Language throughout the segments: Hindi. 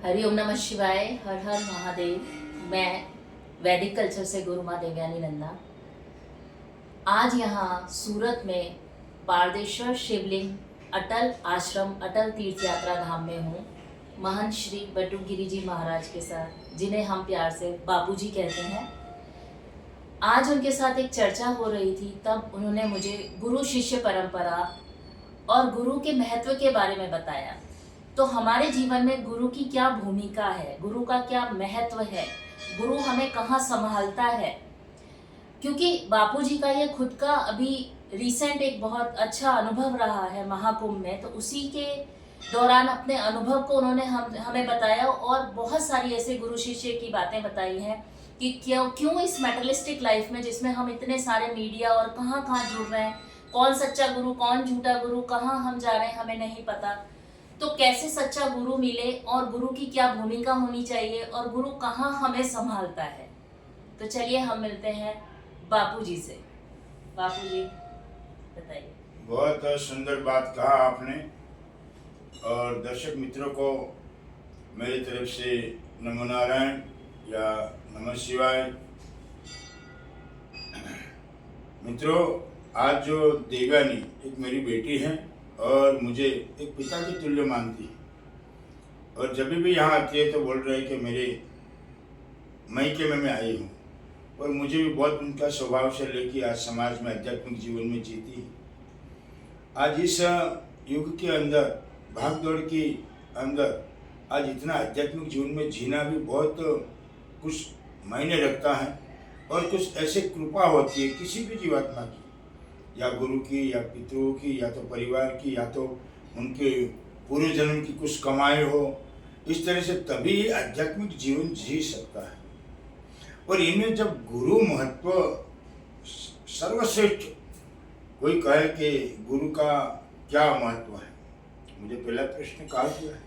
हरिओम नमः शिवाय। हर हर महादेव। मैं वैदिक कल्चर से गुरु माँ देवयानी नंदा आज यहाँ सूरत में पारदेश्वर शिवलिंग अटल आश्रम अटल तीर्थ यात्रा धाम में हूँ महंत श्री बटुगिरी जी महाराज के साथ, जिन्हें हम प्यार से बापू जी कहते हैं। आज उनके साथ एक चर्चा हो रही थी, तब उन्होंने मुझे गुरु शिष्य परंपरा और गुरु के महत्व के बारे में बताया। तो हमारे जीवन में गुरु की क्या भूमिका है, गुरु का क्या महत्व है, गुरु हमें कहाँ संभालता है। क्योंकि बापूजी का ये खुद का अभी रिसेंट एक बहुत अच्छा अनुभव रहा है महाकुंभ में, तो उसी के दौरान अपने अनुभव को उन्होंने हमें बताया और बहुत सारी ऐसे गुरु शिष्य की बातें बताई हैं कि क्यों इस मेटलिस्टिक लाइफ में, जिसमें हम इतने सारे मीडिया और कहाँ कहाँ जुड़ रहे हैं, कौन सच्चा गुरु कौन झूठा गुरु, कहाँ हम जा रहे हैं हमें नहीं पता, तो कैसे सच्चा गुरु मिले और गुरु की क्या भूमिका होनी चाहिए और गुरु कहाँ हमें संभालता है। तो चलिए हम मिलते हैं बापू जी से। बापू जी बताइए। बहुत सुंदर बात कहा आपने, और दर्शक मित्रों को मेरी तरफ से नमो नारायण या नमः शिवाय। मित्रों, आज जो देवयानी एक मेरी बेटी है और मुझे एक पिता की तुल्य मानती है, और जब भी यहाँ आती है तो बोल रहे हैं कि मेरे मायके में मैं आई हूँ, और मुझे भी बहुत उनका स्वभाव से लेके आज समाज में आध्यात्मिक जीवन में जीती है। आज इस युग के अंदर, भाग दौड़ के अंदर, आज इतना आध्यात्मिक जीवन में जीना भी बहुत कुछ मायने रखता है, और कुछ ऐसे कृपा होती है किसी भी जीवात्मा की, या गुरु की, या पितरों की, या तो परिवार की, या तो उनके पूर्व जन्म की कुछ कमाई हो। इस तरह से तभी आध्यात्मिक जीवन जी सकता है। और इनमें जब गुरु महत्व सर्वश्रेष्ठ, कोई कहे कि गुरु का क्या महत्व है, मुझे पहला प्रश्न कहा गया है,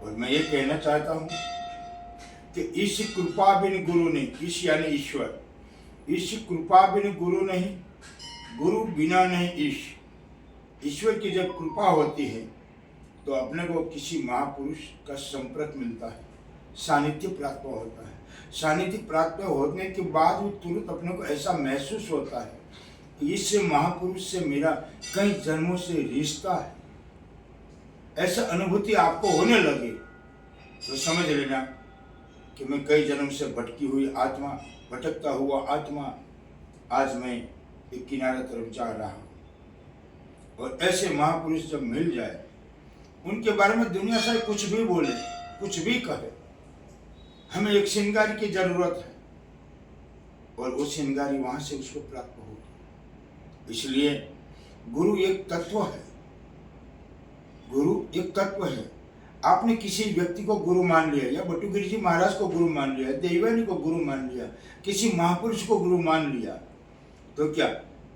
और मैं ये कहना चाहता हूँ कि इस कृपा बिन गुरु नहीं, इस यानी ईश्वर, इस कृपा बिन गुरु नहीं, गुरु बिना नहीं ईश। ईश्वर की जब कृपा होती है तो अपने को किसी महापुरुष का संपर्क मिलता है, सानिध्य प्राप्त होता है। सानिध्य प्राप्त होने के बाद भी तुरंत अपने को ऐसा महसूस होता है कि इस महापुरुष से मेरा कई जन्मों से रिश्ता है। ऐसा अनुभूति आपको होने लगे तो समझ लेना कि मैं कई जन्म से भटकी हुई आत्मा, भटकता हुआ आत्मा, आज मैं एक किनारे तरफ जा रहा हूँ। और ऐसे महापुरुष जब मिल जाए, उनके बारे में दुनिया से कुछ भी बोले, कुछ भी कहे, हमें एक श्रृंगार की जरूरत है, और वो श्रृंगारी वहां से उसको प्राप्त होगी। इसलिए गुरु एक तत्व है, गुरु एक तत्व है। आपने किसी व्यक्ति को गुरु मान लिया, या बटुगिरी जी महाराज को गुरु मान लिया, देवयानी को गुरु मान लिया, किसी महापुरुष को गुरु मान लिया, तो क्या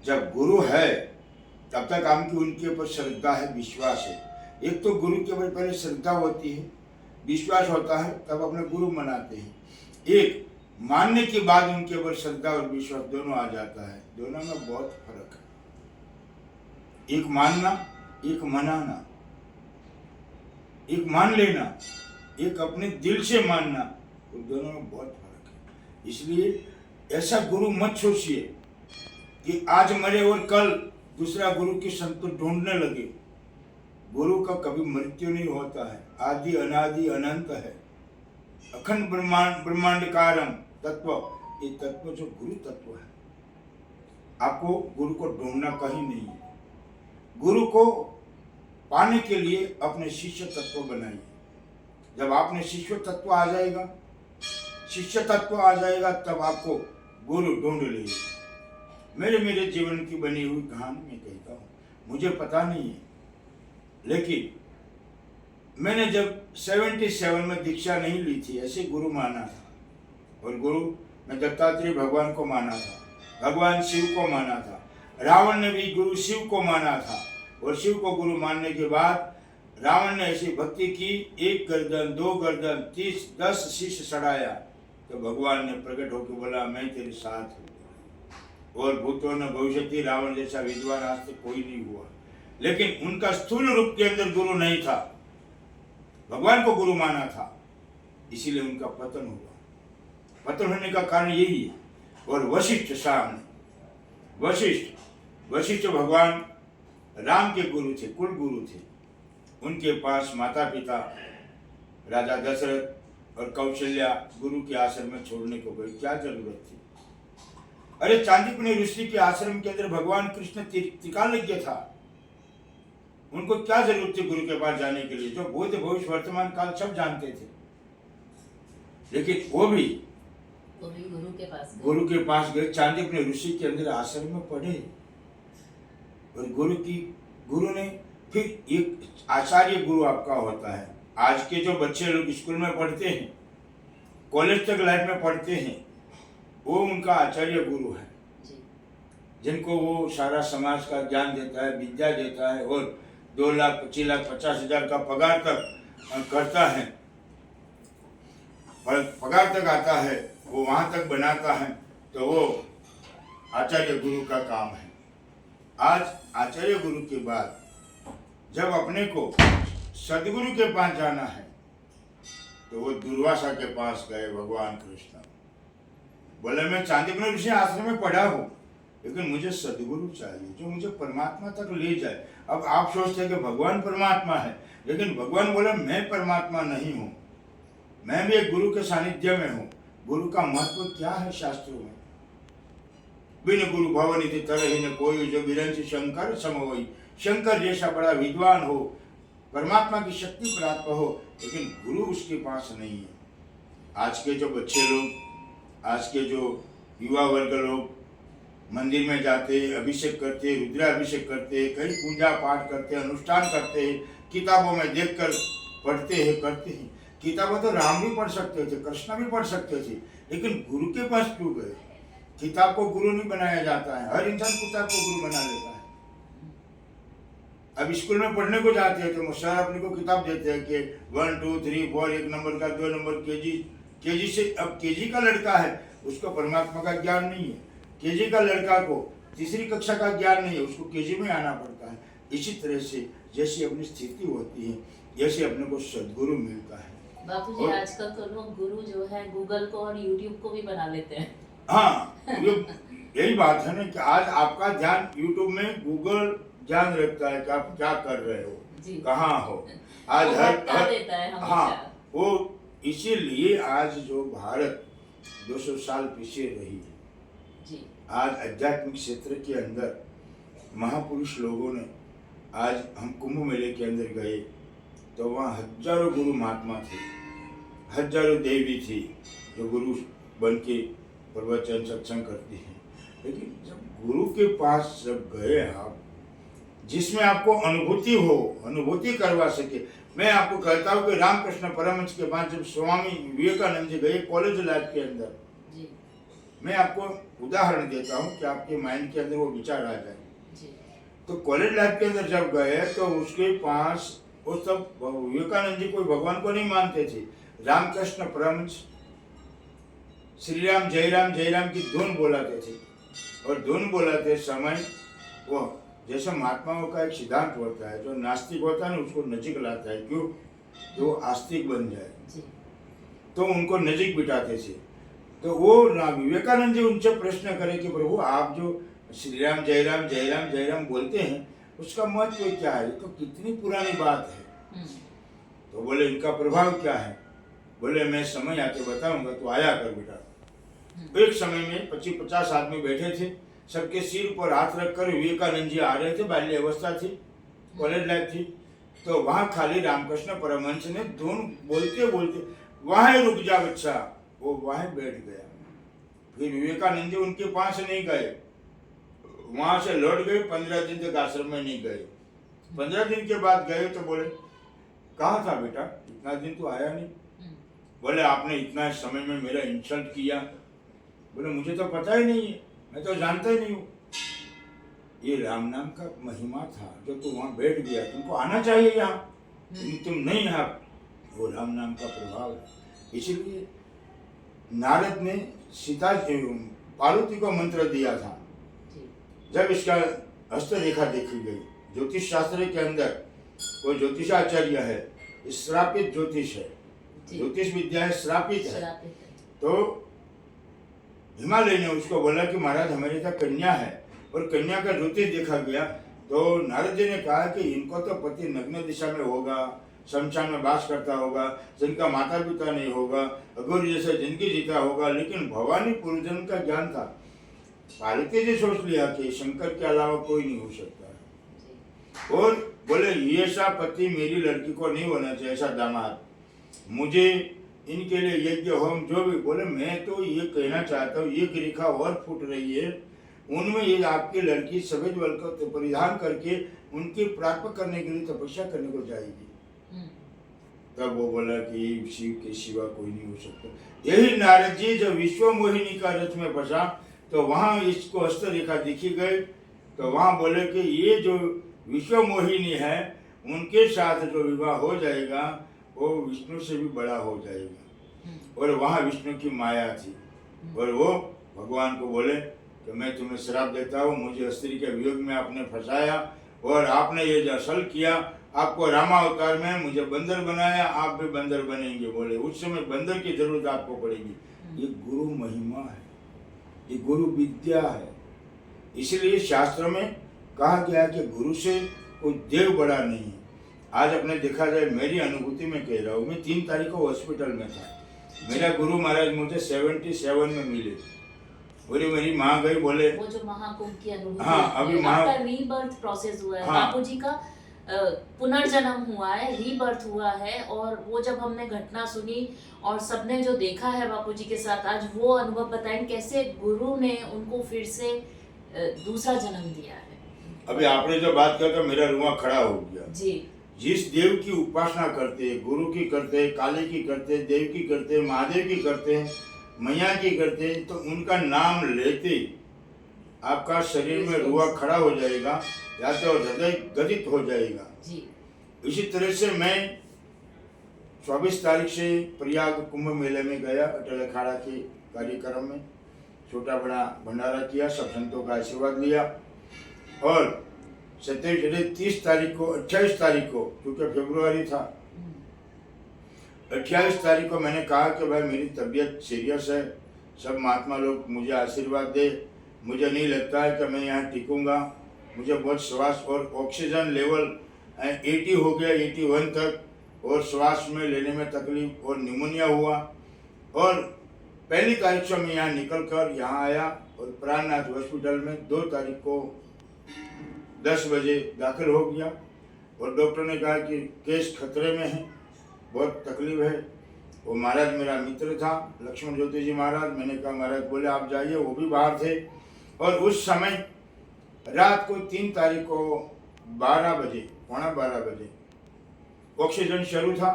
जब गुरु है तब तक आपकी उनके ऊपर श्रद्धा है, विश्वास है। एक तो गुरु के ऊपर पहले श्रद्धा होती है, विश्वास होता है, तब अपने गुरु मनाते हैं। एक मानने के बाद उनके ऊपर श्रद्धा और विश्वास दोनों आ जाता है। दोनों में बहुत फर्क है। एक मानना, एक मनाना, एक मान लेना, एक अपने दिल से मानना, तो दोनों में बहुत फर्क है। इसलिए ऐसा गुरु मत सोचिए कि आज मरे और कल दूसरा गुरु के संत ढूंढने लगे। गुरु का कभी मृत्यु नहीं होता है, आदि अनादि अनंत है, अखंड ब्रह्मांडकारम तत्व। ये तत्व जो गुरु तत्व है, आपको गुरु को ढूंढना कहीं नहीं है। गुरु को पाने के लिए अपने शिष्य तत्व बनाइए। जब आपने शिष्य तत्व आ जाएगा, शिष्य तत्व आ जाएगा, तब आपको गुरु ढूंढ लेगा। मेरे जीवन की बनी हुई कहानी में कहता हूँ, मुझे पता नहीं है, लेकिन मैंने जब 77 में दीक्षा नहीं ली थी, ऐसे गुरु माना था। और गुरु मैं दत्तात्रेय भगवान को माना था, भगवान शिव को माना था, रावण ने भी गुरु शिव को माना था। और शिव को गुरु मानने के बाद रावण ने ऐसी भक्ति की, 1 गर्दन 2 गर्दन 30 10 शीश चढ़ाया, तो भगवान ने प्रकट होकर बोला मैं तेरे साथ हूँ। और भूतों ने भविष्य, रावण जैसा विद्वान आज तक कोई नहीं हुआ, लेकिन उनका स्थूल रूप के अंदर गुरु नहीं था। भगवान को गुरु माना था, इसीलिए उनका पतन हुआ। पतन होने का कारण यही है। और वशिष्ठ सामने, वशिष्ठ भगवान राम के गुरु थे, कुल गुरु थे। उनके पास माता पिता राजा दशरथ और कौशल्या गुरु के आश्रम में छोड़ने को गए, क्या जरूरत थी? अरे चांदीपुनी ऋषि के आश्रम के अंदर भगवान कृष्ण त्रिकालज्ञ था, उनको क्या जरूरत थी गुरु के पास जाने के लिए, जो भूत भविष्य वर्तमान काल सब जानते थे। लेकिन वो भी गुरु के पास गए, चांदीपुनी ऋषि के अंदर आश्रम में पढ़े। और गुरु ने फिर एक आचार्य गुरु आपका होता है। आज के जो बच्चे लोग स्कूल में पढ़ते हैं, कॉलेज तक लाइफ में पढ़ते हैं, वो उनका आचार्य गुरु है, जिनको वो सारा समाज का ज्ञान देता है, विद्या देता है और 2 लाख 25 लाख 50,000 का पगार तक करता है, पगार तक आता है, वो वहां तक बनाता है। तो वो आचार्य गुरु का काम है। आज आचार्य गुरु के बाद जब अपने को सदगुरु के पास जाना है, तो वो दुर्वासा के पास गए भगवान कृष्ण। बोले मैं चांदीपुर ऋषि आश्रम में पढ़ा हूँ, लेकिन मुझे सदगुरु चाहिए जो मुझे परमात्मा तक ले जाए। अब आप सोचते हैं कि भगवान परमात्मा है, लेकिन भगवान बोले मैं परमात्मा नहीं हूँ, मैं भी एक गुरु के सानिध्य में हूँ। गुरु का महत्व क्या है शास्त्रों में? बिन गुरु भवनिधि तरहि न कोई, जो बिरंच शंकर समवई। शंकर जैसा बड़ा विद्वान हो, परमात्मा की शक्ति प्राप्त हो, लेकिन गुरु उसके पास नहीं है। आज के जो बच्चे लोग, आज के जो युवा वर्ग लोग मंदिर में जाते, अभिषेक करते, रुद्राभिषेक करते, कई पूजा पाठ करते, अनुष्ठान करते हैं, किताबों में देखकर पढ़ते हैं, करते हैं। किताबें तो राम भी पढ़ सकते थे, कृष्ण भी पढ़ सकते थे, लेकिन गुरु के पास क्यों गए? किताब को गुरु नहीं बनाया जाता है, हर इंसान किताब को गुरु बना लेता है। अब स्कूल में पढ़ने को जाते हैं तो सर अपने को किताब देते हैं कि 1 2 3 4, 1 नंबर का, 2 नंबर, केजी से। अब केजी का लड़का है, उसको परमात्मा का ज्ञान नहीं है। केजी का लड़का को तीसरी कक्षा का ज्ञान नहीं है, उसको केजी में आना पड़ता है। इसी तरह से जैसी अपनी स्थिति होती है, जैसे अपने को सदगुरु मिलता है। बापू जी, आजकल तो लोग गुरु जो है गूगल को और यूट्यूब को भी बना लेते हैं। हाँ, यही बात है ना कि आज आपका ध्यान यूट्यूब में, गूगल ध्यान रखता है कि आप क्या कर रहे हो, कहाँ हो। आज हर देता है हमेशा। हाँ, वो इसीलिए आज जो भारत 200 साल पीछे रही है जी। आज आध्यात्मिक क्षेत्र के अंदर महापुरुष लोगों ने, आज हम कुंभ मेले के अंदर गए तो वहाँ हजारों गुरु महात्मा थे, हजारों देवी थी जो गुरु बन के प्रवचन सत्संग करती हैं। लेकिन जब गुरु के पास जब गए आप, जिसमें आपको अनुभूति हो, अनुभूति करवा सके। मैं आपको कहता हूँ कि रामकृष्ण परमहंस के पास जब स्वामी विवेकानंद जी गए कॉलेज लाइफ के अंदर, मैं आपको उदाहरण देता हूँ कि आपके माइंड के अंदर वो विचार आ जाए। तो कॉलेज लाइफ के अंदर जब गए तो उसके पास वो सब, विवेकानंद जी कोई भगवान को नहीं मानते थे। रामकृष्ण परमहंस श्री राम जय राम की धुन बोलाते थे, और धुन बोलाते समय वो जैसे महात्माओं का एक सिद्धांत होता है, जो नास्तिक होता है ना उसको नजीक लाता है, क्यों? कि वो आस्तिक बन जाए, तो उनको नजीक बिठाते थे। तो वो विवेकानंद जी उनसे प्रश्न करे कि प्रभु आप जो श्री राम जय राम बोलते हैं उसका महत्व क्या है? तो कितनी पुरानी बात है। तो बोले इनका प्रभाव क्या है? बोले मैं समय आके बताऊंगा, तो आया कर बेटा। एक समय में 25-50 आदमी बैठे थे, सबके सिर पर हाथ रखकर विवेकानंद जी आ रहे थे, बाल्य अवस्था थी, कॉलेज लाइफ थी। तो वहां खाली रामकृष्ण परमहंस ने धुन बोलते बोलते वहां रुक जा बच्चा, वो वहां बैठ गया। फिर विवेकानंद जी उनके पास नहीं गए, वहां से लौट गए, 15 दिन तक आश्रम में नहीं गए। 15 दिन के बाद गए तो बोले कहाँ था बेटा, इतना दिन तो आया नहीं। बोले आपने इतना समय में मेरा इंसल्ट किया। बोले मुझे तो पता ही नहीं है, मैं तो जानता ही नहीं हूँ। ये राम नाम का महिमा था जो तू वहां बैठ गया, तुमको आना चाहिए यहाँ, तुम नहीं यहाँ। वो राम नाम का प्रभाव है। इसलिए नारद ने सीता पार्वती को मंत्र दिया था। जब इसका हस्तरेखा देखी गई, ज्योतिष शास्त्र के अंदर वो ज्योतिषाचार्य है, श्रापित ज्योतिष है, जी। ज्योतिष विद्या है, श्रापित है। श्रापित है। तो हिमालय ने उसको बोला कि महाराज हमारे यहाँ कन्या है, और कन्या का ज्योतिष देखा गया। तो नारद जी ने कहा कि इनको तो पति नग्न दिशा में होगा, शमशान में वास करता होगा, जिनका माता पिता नहीं होगा, अघोरी जैसे जिंदगी जीता होगा, लेकिन भवानी पूर्वजन्म का ज्ञान था। पार्वती जी सोच लिया कि शंकर के अलावा कोई नहीं हो सकता है, और बोले ये सा पति मेरी लड़की को नहीं होना चाहिए, ऐसा दामाद, मुझे इनके लिए यज्ञ होम जो भी। बोले मैं तो ये कहना चाहता हूँ, एक रेखा और फूट रही है, उनमें ये आपकी लड़की सफेद वस्त्र को परिधान करके उनकी प्राप्त करने के लिए तपस्या करने को जाएगी। तब वो बोला कि शिव के सिवा कोई नहीं हो सकता। यही नारद जी जब विश्व मोहिनी का रथ में फंसा तो वहां इसको हस्त रेखा दिखी गई, तो वहां बोले कि ये जो विश्व मोहिनी है उनके साथ जो विवाह हो जाएगा वो विष्णु से भी बड़ा हो जाएगा। और वहां विष्णु की माया थी, और वो भगवान को बोले कि मैं तुम्हें श्राप देता हूँ, मुझे स्त्री के वियोग में आपने फंसाया और आपने ये जो असल किया, आपको रामा अवतार में मुझे बंदर बनाया, आप भी बंदर बनेंगे। बोले उस समय बंदर की जरूरत आपको पड़ेगी। ये गुरु महिमा है, ये गुरु विद्या है। इसलिए शास्त्र में कहा गया कि गुरु से कोई देव बड़ा नहीं है। आज अपने देखा जाए, मेरी अनुभूति में कह रहा हूँ, मैं 3 तारीख को हॉस्पिटल में था, मेरा गुरु महाराज मुझे 77 में मिले, और मेरी माँ गई, बोले वो जो महाकुंभ की अनुभूति, हाँ, अभी आपका रीबर्थ प्रोसेस हुआ है, हाँ, बापू जी का पुनर्जन्म हुआ है, रीबर्थ हुआ है। और वो जब हमने घटना सुनी और सबने जो देखा है बापू जी के साथ, आज वो अनुभव बताएं कैसे गुरु ने उनको फिर से दूसरा जन्म दिया है। अभी आपने जो बात किया तो मेरा रुआ खड़ा हो गया जी। जिस देव की उपासना करते, गुरु की करते, काली की करते, देव की करते, महादेव की करते, मैया की करते, तो उनका नाम लेते आपका शरीर में रुआ खड़ा हो जाएगा, या तो हृदय गदित हो जाएगा जी। इसी तरह से मैं 24 तारीख से प्रयाग कुंभ मेले में गया, अटल अखाड़ा के कार्यक्रम में छोटा बड़ा भंडारा किया, सब संतों का आशीर्वाद लिया। और 30 तारीख को, 28 तारीख को, क्योंकि फरवरी था, 28 तारीख को मैंने कहा कि भाई मेरी तबीयत सीरियस है, सब महात्मा लोग मुझे आशीर्वाद दे, मुझे नहीं लगता है कि मैं यहाँ टिकूँगा, मुझे बहुत श्वास और ऑक्सीजन लेवल 80 हो गया, 81 तक, और श्वास में लेने में तकलीफ और निमोनिया हुआ। और 1 तारीख से मैं यहाँ निकल कर यहाँ आया और प्राणनाथ हॉस्पिटल में 2 तारीख को 10 बजे दाखिल हो गया, और डॉक्टर ने कहा कि केस खतरे में है, बहुत तकलीफ है। वो महाराज मेरा मित्र था, लक्ष्मण ज्योति जी महाराज, मैंने कहा महाराज, बोले आप जाइए, वो भी बाहर थे। और उस समय रात को 3 तारीख को 12 बजे, पौना 12 बजे ऑक्सीजन शुरू था।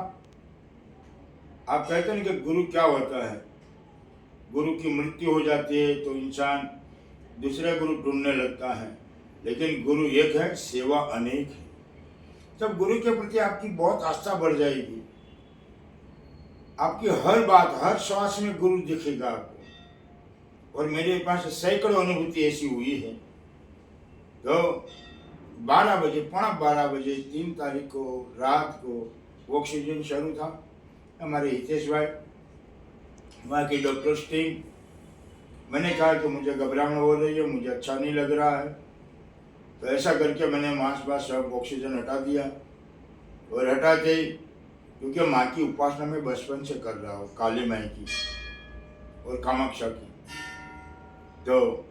आप कहते हैं कि गुरु क्या होता है, गुरु की मृत्यु हो जाती है तो इंसान दूसरे गुरु ढूंढने लगता है, लेकिन गुरु एक है, सेवा अनेक है। जब गुरु के प्रति आपकी बहुत आस्था बढ़ जाएगी, आपकी हर बात, हर श्वास में गुरु दिखेगा आपको। और मेरे पास सैकड़ों अनुभूति ऐसी हुई है। तो 12 बजे, पौना 12 बजे 3 तारीख को रात को ऑक्सीजन शुरू था। हमारे हितेश भाई, वहाँ की डॉक्टर्स टीम, मैंने कहा कि मुझे घबराहट हो रही है, मुझे अच्छा नहीं लग रहा है। तो ऐसा करके मैंने मांस सब ऑक्सीजन हटा दिया, और हटाते, क्योंकि माँ की उपासना में बचपन से कर रहा हूँ, काली माई की और कामाक्षा की। तो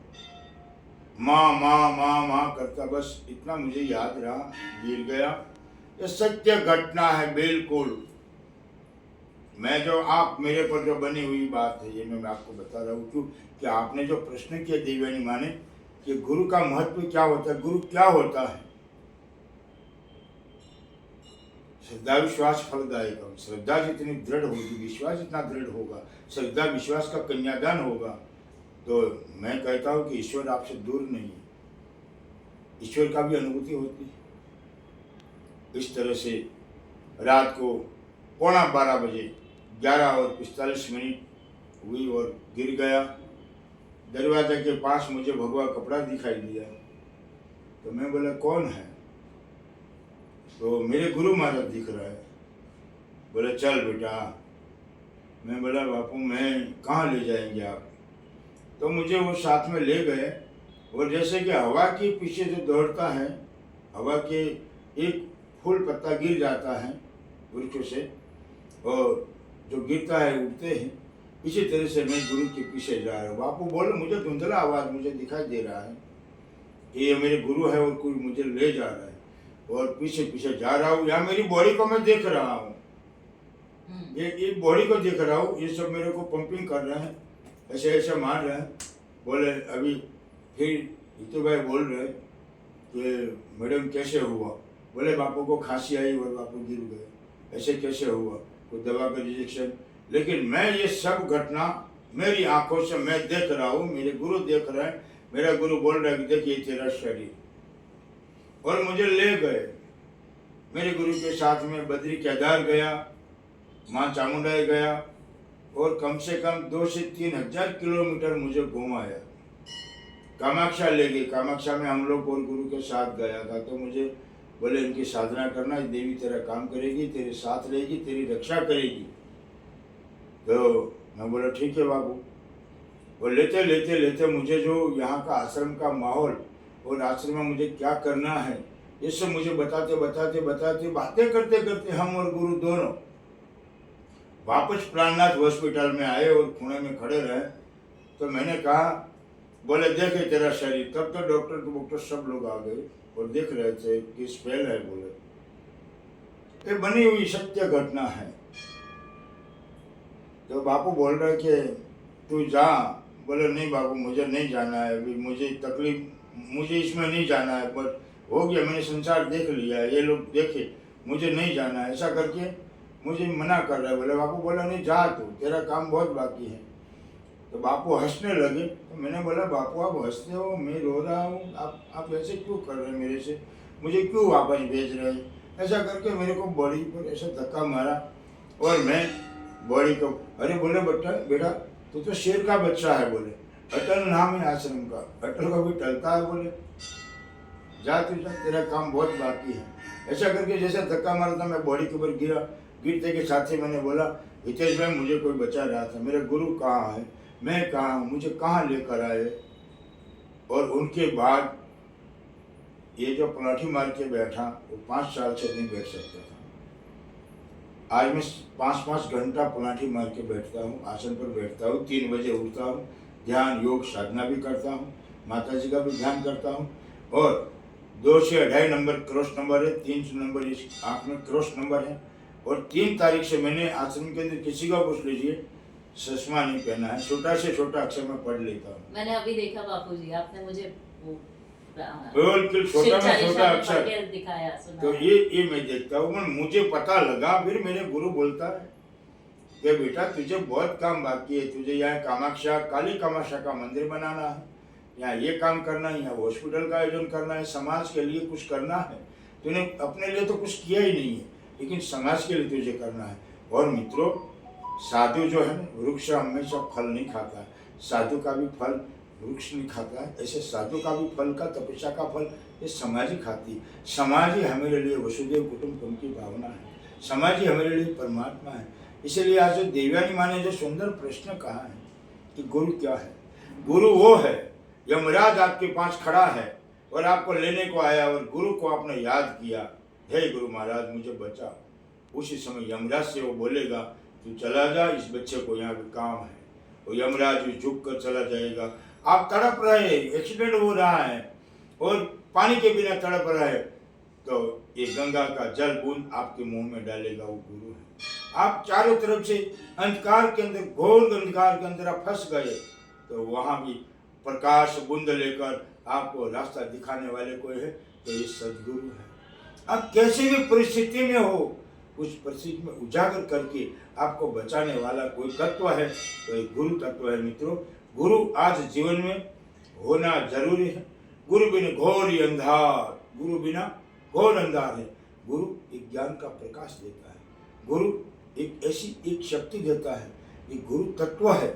माँ माँ माँ माँ करता बस इतना मुझे याद रहा, गिर गया। ये सत्य घटना है बिल्कुल। मैं जो आप मेरे पर जो बनी हुई बात है, ये मैं आपको बता रहा हूँ। क्यों कि आपने जो प्रश्न किया देवयानी माँ ने कि गुरु का महत्व क्या होता है, गुरु क्या होता है। श्रद्धा विश्वास फलदायक। श्रद्धा जितनी दृढ़ होगी, विश्वास जितना दृढ़ होगा, श्रद्धा विश्वास का कन्यादान होगा, तो मैं कहता हूँ कि ईश्वर आपसे दूर नहीं है, ईश्वर का भी अनुभूति होती है। इस तरह से रात को पौना 12 बजे 11:45 हुई और गिर गया। दरवाजे के पास मुझे भगवा कपड़ा दिखाई दिया, तो मैं बोला कौन है, तो मेरे गुरु महाराज दिख रहा है। बोले चल बेटा। मैं बोला बापू मैं कहाँ ले जाएंगे आप? तो मुझे वो साथ में ले गए, और जैसे कि हवा के पीछे जो दौड़ता है, हवा के एक फूल पत्ता गिर जाता है वृक्षों से और जो गिरता है उड़ते हैं, इसी तरह से मैं गुरु के पीछे जा रहा हूँ। बापू बोले मुझे धुंधला आवाज़ मुझे दिखाई दे रहा है कि ये मेरे गुरु है और कोई मुझे ले जा रहा है, और पीछे पीछे जा रहा हूँ। यहाँ मेरी बॉडी को मैं देख रहा हूँ, ये बॉडी को देख रहा हूँ, ये सब मेरे को पंपिंग कर रहे हैं, ऐसे ऐसे मार रहे हैं। बोले अभी फिर हितू भाई बोल रहे कि मैडम कैसे हुआ? बोले बापू को खांसी आई और बापू गिर गए। ऐसे कैसे हुआ? कोई दवा का रिजेक्शन। लेकिन मैं ये सब घटना मेरी आंखों से मैं देख रहा हूँ, मेरे गुरु देख रहे हैं। मेरा गुरु बोल रहा है कि देखिए तेरा शरीर, और मुझे ले गए। मेरे गुरु के साथ में बद्री केदार गया, माँ चामुंडाई गया, और कम से कम 2 से 3 हजार किलोमीटर मुझे घुमाया। कामाख्या ले गई, कामाख्या में हम लोग और गुरु के साथ गया था। तो मुझे बोले इनकी साधना करना, देवी तेरा काम करेगी, तेरे साथ रहेगी, तेरी रक्षा करेगी। तो मैं बोला ठीक है बाबू। और लेते लेते लेते मुझे जो यहाँ का आश्रम का माहौल और आश्रम में मुझे क्या करना है, ये सब मुझे बताते बताते बताते बातें करते करते हम और गुरु दोनों वापस प्राणनाथ हॉस्पिटल में आए और पुणे में खड़े रहे। तो मैंने कहा, बोले देखे तेरा शरीर। तब तो डॉक्टर सब लोग आ गए और देख रहे थे कि स्पेल है। बोले ये बनी हुई सत्य घटना है। तो बापू बोल रहे कि तू जा। बोले नहीं बाबू मुझे नहीं जाना है, अभी मुझे तकलीफ, मुझे इसमें नहीं जाना है, बट हो गया, मैंने संसार देख लिया है, ये लोग देखे, मुझे नहीं जाना है, ऐसा करके मुझे मना कर रहा है। बोले बापू बोला नहीं जा तू, तेरा काम बहुत बाकी है। तो बापू हंसने लगे। तो मैंने बोला बापू आप हंसते हो, मैं रो रहा हूँ, आप ऐसे क्यों कर रहे हैं मेरे से, मुझे क्यों वापस भेज रहे हैं? ऐसा करके मेरे को बॉडी पर ऐसा धक्का मारा और मैं बॉडी को, अरे बोले बेटा तू तो शेर का बच्चा है। बोले अटल नाम है आश्रम का, अटल का भी टलता है। बोले जा तू जा, तेरा काम बहुत बाकी है। ऐसा करके जैसे धक्का मारा था मैं बॉडी के ऊपर गिरा। गिरते के साथ ही मैंने बोला हितेश भाई मुझे कोई बचा रहा था, मेरे गुरु कहाँ है, मैं कहाँ हूँ, मुझे कहाँ लेकर आए? और उनके बाद ये जो पलाठी मार के बैठा वो 5 साल से नहीं बैठ सकता था। आज मैं 5-5 घंटा पलाठी मार के बैठता हूँ, आसन पर बैठता हूँ, 3 बजे उठता हूँ, ध्यान योग साधना भी करता हूँ, माता जी का भी ध्यान करता हूँ। और 2 से 2.5 नंबर क्रॉस नंबर है, 3 नंबर इस आँख में क्रॉस नंबर है। और 3 तारीख से मैंने आश्रम के अंदर किसी का पूछ लीजिए चश्मा नहीं पहना है, छोटा से छोटा अक्षर में पढ़ लेता हूँ। मैंने अभी देखा बापूजी, आपने मुझे वो बिल्कुल छोटा में छोटा अक्षर दिखाया, तो ये मैं देखता हूँ। मुझे पता लगा, फिर मेरे गुरु बोलता है कि बेटा तुझे बहुत काम बाकी है, तुझे यहाँ कामाख्या काली कामाख्या का मंदिर बनाना है, यहाँ ये काम करना है, यहाँ हॉस्पिटल का आयोजन करना है, समाज के लिए कुछ करना है। तूने अपने लिए तो कुछ किया ही नहीं है, लेकिन समाज के लिए तुझे करना है। और मित्रों साधु जो है वृक्ष हमेशा फल नहीं खाता, साधु का भी फल वृक्ष नहीं खाता है। ऐसे साधु का भी फल का, तपस्या का फल ये समाज ही खाती है। समाज ही हमारे लिए वसुदेव कुटुंबकम की भावना है, समाज ही हमारे लिए परमात्मा है। इसलिए आज जो देवयानी माँ ने जो सुंदर प्रश्न कहा है कि गुरु क्या है, गुरु वो है यमराज आपके पास खड़ा है और आपको लेने को आया और गुरु को आपने याद किया, हे गुरु महाराज मुझे बचा। उसी समय यमराज से वो बोलेगा तू चला जा, इस बच्चे को यहाँ पे काम है। वो यमराज भी झुक कर चला जाएगा। आप तड़प रहे, एक्सीडेंट हो रहा है और पानी के बिना तड़प रहे, तो ये गंगा का जल बूंद आपके मुंह में डालेगा वो गुरु है। आप चारों तरफ से अंधकार के अंदर, घोर अंधकार के अंदर आप फंस गए, तो वहां भी प्रकाश बूंद लेकर आपको रास्ता दिखाने वाले कोई है, तो ये सदगुरु है। आप कैसी भी परिस्थिति में हो, उस परिस्थिति में उजागर करके आपको बचाने वाला कोई तत्व है, तो एक गुरु तत्व है। मित्रों गुरु आज जीवन में होना जरूरी है। गुरु बिना घोर ही अंधार, गुरु बिना घोर अंधार है। गुरु एक ज्ञान का प्रकाश देता है, गुरु एक ऐसी एक शक्ति देता है, एक गुरु तत्व है।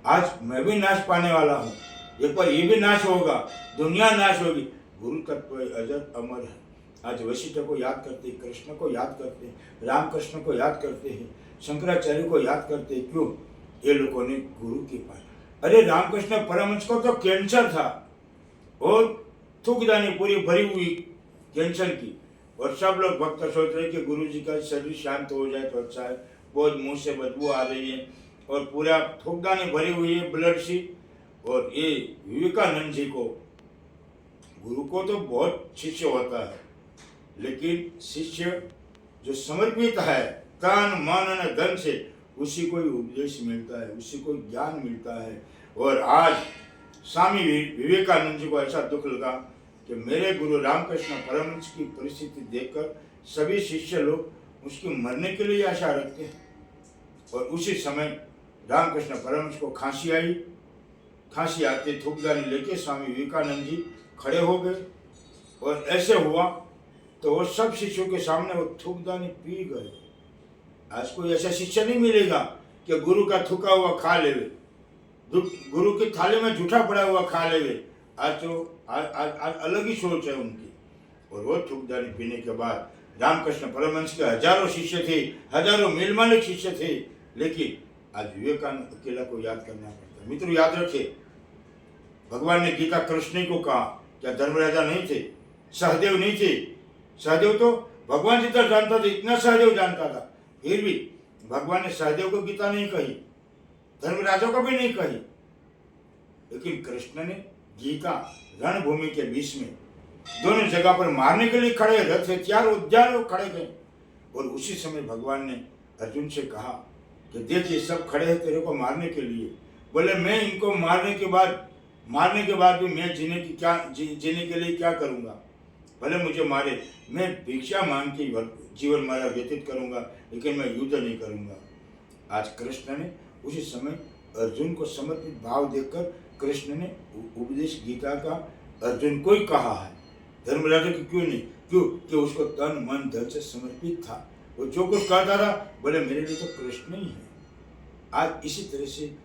आज मैं भी नाश पाने वाला हूँ, एक बार ये भी नाश होगा, दुनिया नाश होगी, गुरु तत्व अजर अमर है। आज वशिष्ठ को याद करते हैं, कृष्ण को याद करते हैं, रामकृष्ण को याद करते हैं, शंकराचार्य को याद करते हैं। क्यों? ये लोगों ने गुरु के पास। अरे रामकृष्ण परमहंस को तो कैंसर था और थूकदानी पूरी भरी हुई कैंसर की, और सब लोग भक्त सोच रहे कि गुरु जी का शरीर शांत हो जाए तो अच्छा है। बहुत मुंह से बदबू आ रही है और पूरा थूकदानी भरी हुई है, ब्लड सी। और ये विवेकानंद जी को, गुरु को तो बहुत शिष्य होता है, लेकिन शिष्य जो समर्पित है तन मन और धन से, उसी को ही उपदेश मिलता है, उसी को ज्ञान मिलता है। और आज स्वामी विवेकानंद जी को ऐसा दुख लगा कि मेरे गुरु रामकृष्ण परमहंस की परिस्थिति देखकर सभी शिष्य लोग उसके मरने के लिए आशा रखते हैं। और उसी समय रामकृष्ण परमहंस को खांसी आई। खांसी आते थूकदानी लेके स्वामी विवेकानंद जी खड़े हो गए, और ऐसे हुआ तो वो सब शिष्यों के सामने वो थूकदानी पी गए। आज कोई ऐसा शिष्य नहीं मिलेगा कि गुरु का थूका हुआ खा लेवे, गुरु की थाली में जूठा पड़ा हुआ खा लेवे। आज तो आज अलग ही सोच है उनकी। और वो थूकदानी पीने के बाद रामकृष्ण परमहंस के हजारों शिष्य थे, हजारों मेलमालिक शिष्य थे, लेकिन आज विवेकानंद अकेला को याद करना पड़ता है। मित्रों याद रखिए, भगवान ने गीता कृष्ण को कहा, क्या धर्मराजा नहीं थे, सहदेव नहीं थे? सहदेव तो भगवान जी तक जानता था, इतना सहदेव जानता था, फिर भी भगवान ने सहदेव को गीता नहीं कही, धर्मराजा को भी नहीं कही। लेकिन कृष्ण ने गीता रणभूमि के बीच में दोनों जगह पर मारने के लिए खड़े, रथ हथियार उद्यान लोग खड़े गए। और उसी समय भगवान ने अर्जुन से कहा कि देख ये सब खड़े हैं तेरे को मारने के लिए। बोले मैं इनको मारने के बाद भी मैं जीने के लिए क्या करूँगा? भले मुझे मारे, मैं भिक्षा मांग के जीवन मेरा व्यतीत करूँगा, लेकिन मैं युद्ध नहीं करूँगा। आज कृष्ण ने उसी समय अर्जुन को समर्पित भाव देखकर कृष्ण ने उपदेश गीता का अर्जुन को ही कहा है, धर्मराजा को क्यों नहीं? क्यों कि उसको तन मन धन से समर्पित था। वो जो कुछ कहता था बोले मेरे लिए तो कृष्ण ही है। आज इसी तरह से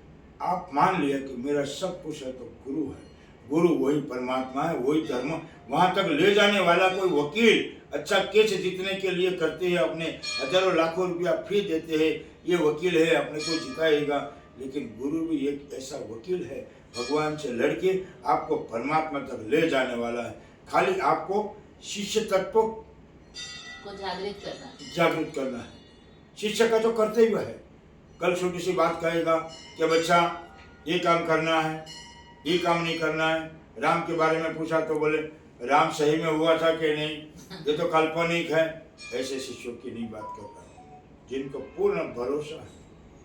आप मान लिया कि मेरा सब कुछ है तो गुरु है, गुरु वही परमात्मा है, वही धर्म। वहां तक ले जाने वाला कोई वकील अच्छा केस जीतने के लिए करते हैं, अपने हजारों लाखों रुपया फी देते हैं, ये वकील है अपने को जिताएगा। लेकिन गुरु भी एक ऐसा वकील है, भगवान से लड़के आपको परमात्मा तक ले जाने वाला है। खाली आपको शिष्य तत्व को जागृत करना है। शिष्य का तो कर्तव्य है। कल छोटी सी बात कहेगा कि बच्चा ये काम करना है, ये काम नहीं करना है। राम के बारे में पूछा तो बोले राम सही में हुआ था कि नहीं, ये तो काल्पनिक है। ऐसे शिष्यों की नहीं बात करता हूँ, जिनको पूर्ण भरोसा है।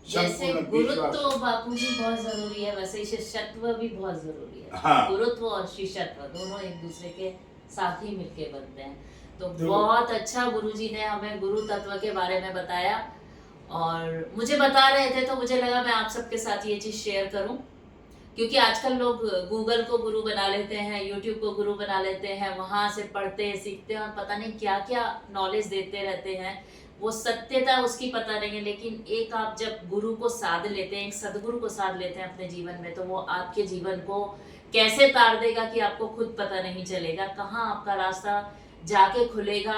जैसे गुरुत्व बापूजी बहुत जरूरी है, वैसे शिष्यत्व भी बहुत जरूरी है। हाँ। गुरुत्व और शिष्यत्व दोनों एक दूसरे के साथ ही मिलके बनते हैं। तो बहुत अच्छा गुरुजी ने हमें गुरु तत्व के बारे में बताया, और मुझे बता रहे थे तो मुझे लगा मैं आप सबके साथ ये चीज शेयर करूं, क्योंकि आजकल लोग गूगल को गुरु बना लेते हैं, यूट्यूब को गुरु बना लेते हैं, वहां से पढ़ते सीखते हैं और पता नहीं क्या क्या नॉलेज देते रहते हैं। वो सत्यता उसकी पता नहीं है। लेकिन एक आप जब गुरु को साध लेते हैं, एक सदगुरु को साध लेते हैं अपने जीवन में, तो वो आपके जीवन को कैसे तार देगा कि आपको खुद पता नहीं चलेगा, कहाँ आपका रास्ता जाके खुलेगा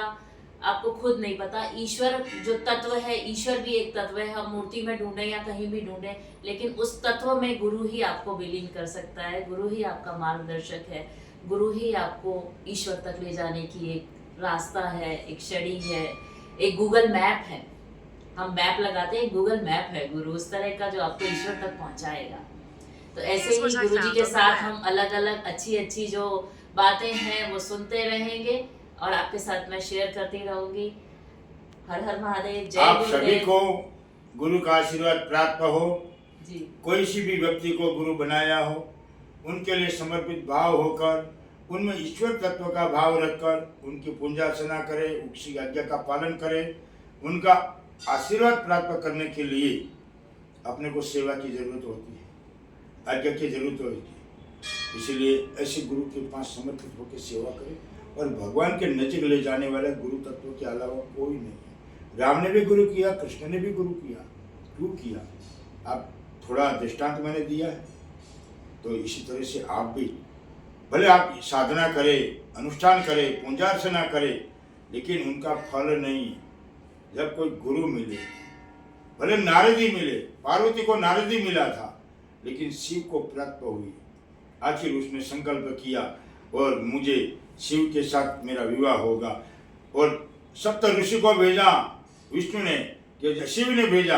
आपको खुद नहीं पता। ईश्वर जो तत्व है, ईश्वर भी एक तत्व है, हम मूर्ति में ढूंढे या कहीं भी ढूंढे, लेकिन उस तत्व में गुरु ही आपको विलीन कर सकता है। गुरु ही आपका मार्गदर्शक है, गुरु ही आपको ईश्वर तक ले जाने की एक रास्ता है, एक छड़ी है, एक गूगल मैप है। हम मैप लगाते हैं, गूगल मैप है गुरु उस तरह का जो आपको ईश्वर तक पहुंचाएगा। तो ऐसे ही गुरु जी के साथ हम अलग अलग अच्छी जो बातें हैं वो सुनते रहेंगे और आपके साथ मैं शेयर करती रहूंगी। हर हर महादेव, जय आप गुरुदेव। सभी को गुरु का आशीर्वाद प्राप्त हो जी। कोई सी भी व्यक्ति को गुरु बनाया हो, उनके लिए समर्पित भाव होकर, उनमें ईश्वर तत्व का भाव रखकर उनकी पूजा अर्चना करें, उसकी आज्ञा का पालन करें। उनका आशीर्वाद प्राप्त करने के लिए अपने को सेवा की जरूरत होती है, आज्ञा की जरूरत होती है। इसलिए ऐसे गुरु के पास समर्पित होकर सेवा करें, और भगवान के नजीक ले जाने वाले गुरु तत्व के अलावा कोई नहीं है। राम ने भी गुरु किया, कृष्ण ने भी गुरु किया। क्यों किया? आप थोड़ा दृष्टांत मैंने दिया है, तो इसी तरह से आप भी भले आप साधना करें, अनुष्ठान करें, पूजा अर्चना करें, लेकिन उनका फल नहीं है। जब कोई गुरु मिले, भले नारद ही मिले, पार्वती को नारद ही मिला था, लेकिन शिव को प्राप्त हुई। आखिर उसने संकल्प किया और मुझे शिव के साथ मेरा विवाह होगा। और सप्त ऋषि को भेजा विष्णु ने, कि शिव ने भेजा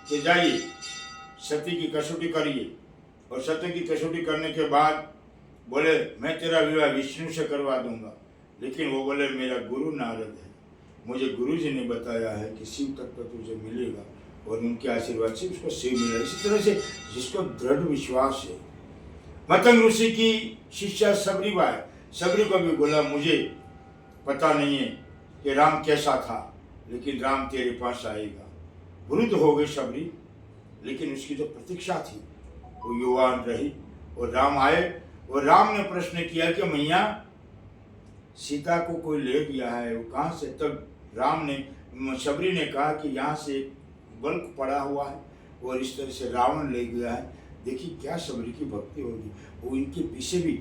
कि जाइए सती की कसौटी करिए। और सती की कसौटी करने के बाद बोले मैं तेरा विवाह विष्णु से करवा दूंगा। लेकिन वो बोले मेरा गुरु नारद है, मुझे गुरु जी ने बताया है कि शिव तत्व तुझे मिलेगा, और उनके आशीर्वाद से उसको शिव मिला। इसी तरह से जिसको दृढ़ विश्वास है। मतंग ऋषि की शिष्या सबरी बाई, सबरी को भी बोला मुझे पता नहीं है कि राम कैसा था, लेकिन राम तेरे पास आएगा। वृद्ध हो गई सबरी, लेकिन उसकी जो प्रतीक्षा थी वो युवान रही। और राम आए और राम ने प्रश्न किया कि मैया सीता को कोई ले गया है, वो कहाँ से? तब राम ने, सबरी ने कहा कि यहाँ से एक बल्क पड़ा हुआ है और इस तरह से रावण ले गया है। देखिए क्या सबरी की भक्ति होगी। वो इनके पीछे भी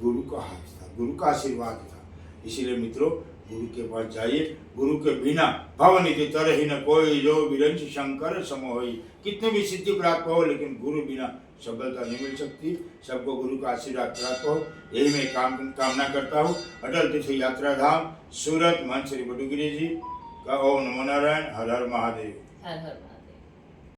गुरु का हाथ था, गुरु का आशीर्वाद था। इसीलिए मित्रों गुरु के पास जाइए। गुरु के बिना भवनिधि तरहि न कोई, जो विरंच शंकर समोहि। कितने भी सिद्धि प्राप्त हो, लेकिन गुरु बिना सफलता नहीं मिल सकती। सबको गुरु का आशीर्वाद प्राप्त हो, यही मैं कामना करता हूँ। अटल तीर्थ यात्रा धाम सूरत, महंत श्री बटुगिरी जी का ओम नमो नारायण। हर हर महादेव। हर हर